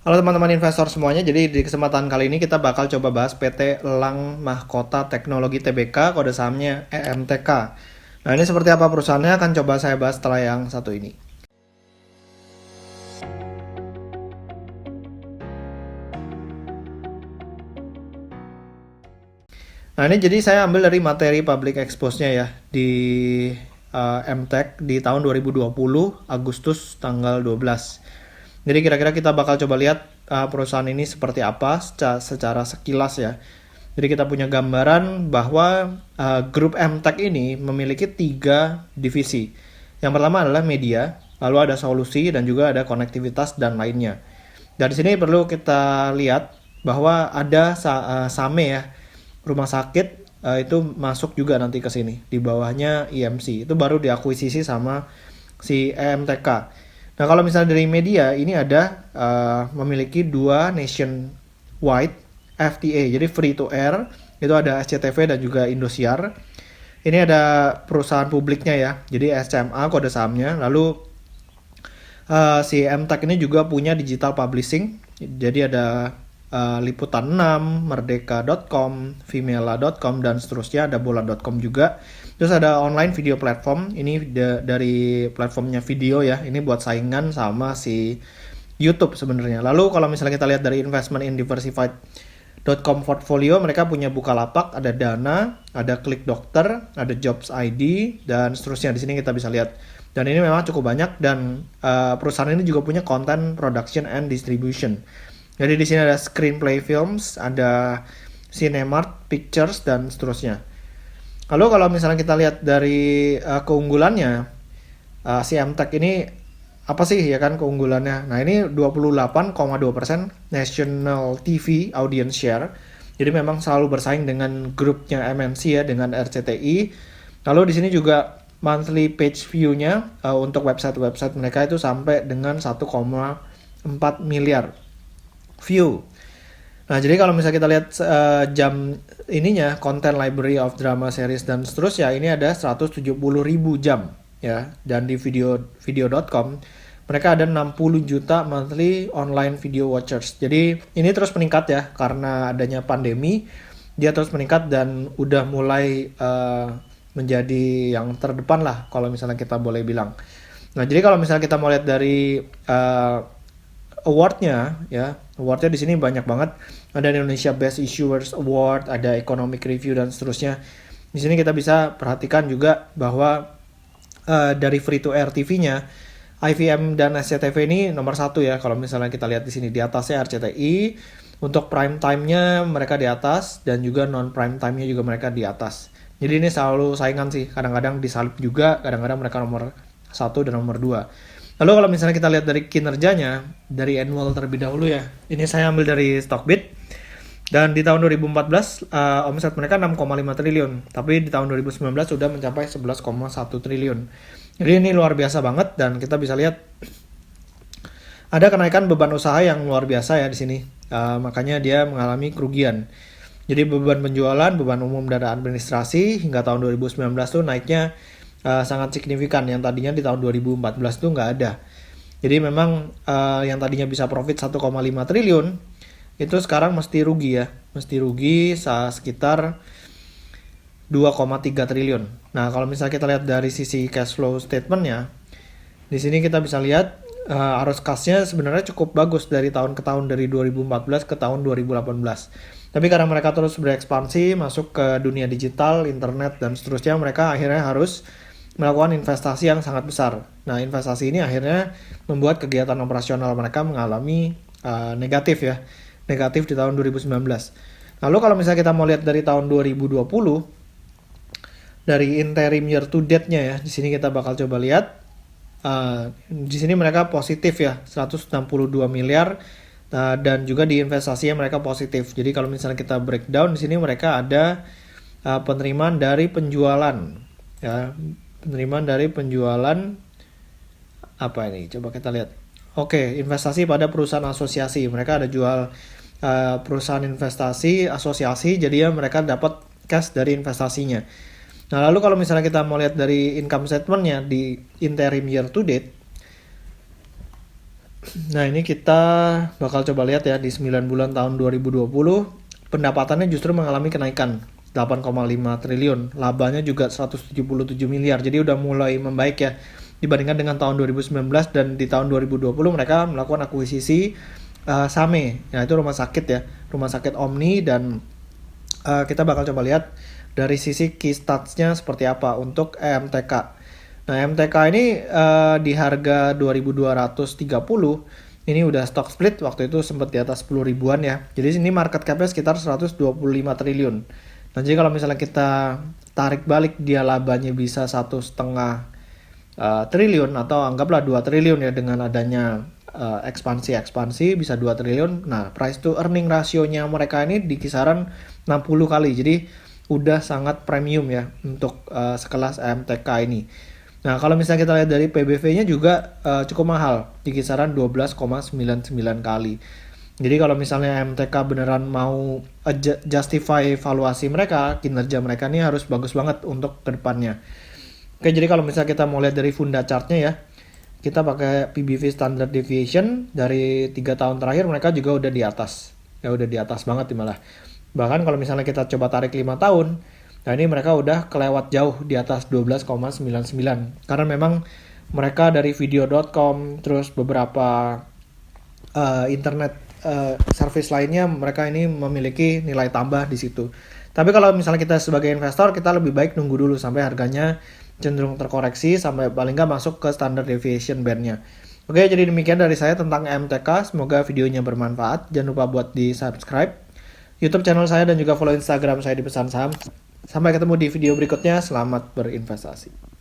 Halo teman-teman investor semuanya, jadi di kesempatan kali ini kita bakal coba bahas PT Elang Mahkota Teknologi Tbk, kode sahamnya EMTK. Nah ini seperti apa perusahaannya akan coba saya bahas setelah yang satu ini. Nah ini jadi saya ambil dari materi public expose-nya ya di MTech di tahun 2020 Agustus tanggal 12. Jadi kira-kira kita bakal coba lihat perusahaan ini seperti apa secara sekilas ya. Jadi kita punya gambaran bahwa grup MTech ini memiliki 3 divisi. Yang pertama adalah media, lalu ada solusi dan juga ada konektivitas dan lainnya. Dari sini perlu kita lihat bahwa ada SAME ya, rumah sakit itu masuk juga nanti ke sini. Di bawahnya IMC. Itu baru diakuisisi sama si EMTK. Nah, kalau misalnya dari media ini ada memiliki 2 nationwide FTA, jadi free to air. Itu ada SCTV dan juga Indosiar. Ini ada perusahaan publiknya ya. Jadi SCMA kode sahamnya. Lalu si MTech ini juga punya digital publishing. Jadi ada Liputan 6, Merdeka.com, Vimela.com, dan seterusnya. Ada Bola.com juga. Terus ada online video platform. Ini dari platformnya video ya. Ini buat saingan sama si YouTube sebenarnya. Lalu kalau misalnya kita lihat dari investment in diversified.com portfolio, mereka punya Bukalapak, ada Dana, ada Klik Dokter, ada Jobs ID, dan seterusnya. Di sini kita bisa lihat. Dan ini memang cukup banyak, dan perusahaan ini juga punya content production and distribution. Jadi di sini ada Screenplay Films, ada Cinemark Pictures, dan seterusnya. Lalu kalau misalnya kita lihat dari keunggulannya, si MTech ini apa sih ya kan keunggulannya? Nah ini 28,2% national TV audience share. Jadi memang selalu bersaing dengan grupnya MNC ya, dengan RCTI. Lalu di sini juga monthly page view-nya untuk website-website mereka itu sampai dengan 1,4 miliar view. Nah, jadi kalau misalnya kita lihat jam ininya, content library of drama series dan seterusnya, ini ada 170.000 jam ya. Dan di video.com mereka ada 60 juta monthly online video watchers. Jadi ini terus meningkat ya karena adanya pandemi, dia terus meningkat dan udah mulai menjadi yang terdepan lah kalau misalnya kita boleh bilang. Nah, jadi kalau misalnya kita mau lihat dari awardnya ya, awardnya di sini banyak banget. Ada Indonesia Best Issuers Award, ada Economic Review dan seterusnya. Di sini kita bisa perhatikan juga bahwa dari free to air TV-nya, IVM dan SCTV ini nomor 1 ya. Kalau misalnya kita lihat di sini di atasnya RCTI, untuk prime time-nya mereka di atas dan juga non prime time-nya juga mereka di atas. Jadi ini selalu saingan sih. Kadang-kadang disalip juga, kadang-kadang mereka nomor 1 dan nomor 2. Lalu kalau misalnya kita lihat dari kinerjanya, dari annual terlebih dahulu ya. Ini saya ambil dari Stockbit. Dan di tahun 2014 omset mereka 6,5 triliun. Tapi di tahun 2019 sudah mencapai 11,1 triliun. Jadi ini luar biasa banget dan kita bisa lihat ada kenaikan beban usaha yang luar biasa ya di sini. Makanya dia mengalami kerugian. Jadi beban penjualan, beban umum dan administrasi hingga tahun 2019 tuh naiknya sangat signifikan, yang tadinya di tahun 2014 tuh nggak ada. Jadi memang yang tadinya bisa profit 1,5 triliun itu sekarang mesti rugi ya, mesti rugi sekitar 2,3 triliun. Nah kalau misalnya kita lihat dari sisi cash flow statementnya, di sini kita bisa lihat arus kasnya sebenarnya cukup bagus dari tahun ke tahun, dari 2014 ke tahun 2018. Tapi karena mereka terus berekspansi masuk ke dunia digital, internet dan seterusnya, mereka akhirnya harus melakukan investasi yang sangat besar. Nah, investasi ini akhirnya membuat kegiatan operasional mereka mengalami negatif ya. Negatif di tahun 2019. Lalu kalau misalnya kita mau lihat dari tahun 2020, dari interim year to date-nya ya, di sini kita bakal coba lihat. Di sini mereka positif ya, 162 miliar. Dan juga di investasinya mereka positif. Jadi kalau misalnya kita breakdown, di sini mereka ada penerimaan dari penjualan ya. Penerimaan dari penjualan apa ini? Coba kita lihat. Oke, investasi pada perusahaan asosiasi. Mereka ada jual perusahaan investasi asosiasi, jadi ya mereka dapat cash dari investasinya. Nah, lalu kalau misalnya kita mau lihat dari income statement-nya di interim year to date, Nah, ini kita bakal coba lihat ya di 9 bulan tahun 2020, pendapatannya justru mengalami kenaikan 8,5 triliun, labanya juga 177 miliar. Jadi udah mulai membaik ya dibandingkan dengan tahun 2019, dan di tahun 2020 mereka melakukan akuisisi Same, ya itu rumah sakit ya, rumah sakit Omni, dan kita bakal coba lihat dari sisi key stats-nya seperti apa untuk EMTK. Nah, MTK ini di harga 2.230, ini udah stock split, waktu itu sempat di atas 10 ribuan ya. Jadi ini market cap-nya sekitar 125 triliun. Nah, jadi kalau misalnya kita tarik balik dia labanya bisa 1,5 triliun, atau anggaplah 2 triliun ya, dengan adanya ekspansi bisa 2 triliun. Nah, price to earning rasionya mereka ini di kisaran 60 kali. Jadi udah sangat premium ya untuk sekelas MTK ini. Nah, kalau misalnya kita lihat dari PBV-nya juga cukup mahal, di kisaran 12,99 kali. Jadi kalau misalnya MTK beneran mau justify valuasi mereka, kinerja mereka ini harus bagus banget untuk kedepannya. Oke, jadi kalau misalnya kita mau lihat dari funda chartnya ya, kita pakai PBV Standard Deviation, dari 3 tahun terakhir mereka juga udah di atas. Ya udah di atas banget malah. Bahkan kalau misalnya kita coba tarik 5 tahun, nah ini mereka udah kelewat jauh di atas 12,99. Karena memang mereka dari video.com, terus beberapa internet service lainnya, mereka ini memiliki nilai tambah di situ. Tapi kalau misalnya kita sebagai investor, kita lebih baik nunggu dulu sampai harganya cenderung terkoreksi, sampai paling nggak masuk ke standard deviation band-nya. Oke, jadi demikian dari saya tentang MTK. Semoga videonya bermanfaat. Jangan lupa buat di subscribe YouTube channel saya dan juga follow Instagram saya di Pesan Saham. Sampai ketemu di video berikutnya. Selamat berinvestasi.